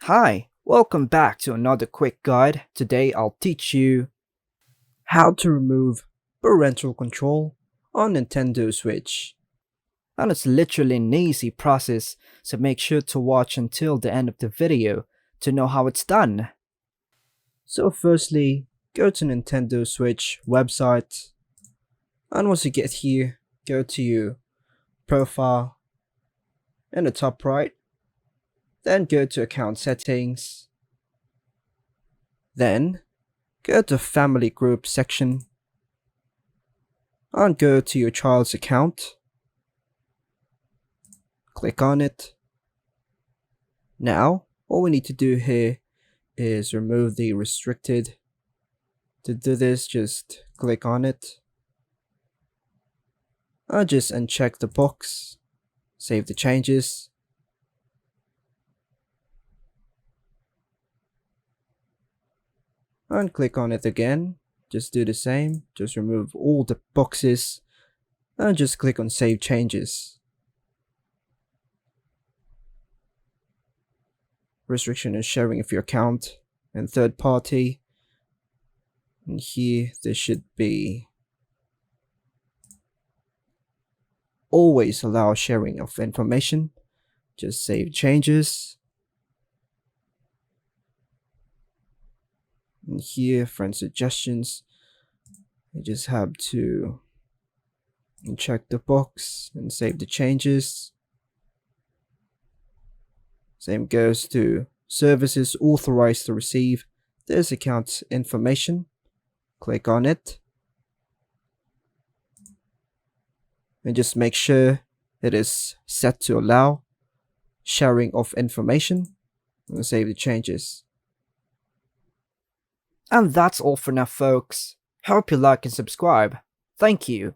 Hi, welcome back to another quick guide. Today I'll teach you how to remove parental control on Nintendo Switch. And it's literally an easy process, so make sure to watch until the end of the video to know how it's done. So firstly, go to Nintendo Switch website, and once you get here, go to your profile in the top right, then go to account settings, then go to family group section and go to your child's account. Click on it. Now, all we need to do here is remove the restricted. To do this, just click on it. And just uncheck the box. Save the changes. And click on it again. Just do the same. Just remove all the boxes. And just click on Save Changes. Restriction is sharing of your account and third party. And here there should be always allow sharing of information. Just save changes. And here friend suggestions, you just have to check the box and save the changes. Same goes to services authorized to receive this account information. Click on it. And just make sure it is set to allow sharing of information and save the changes. And that's all for now, folks. Hope you like and subscribe. Thank you.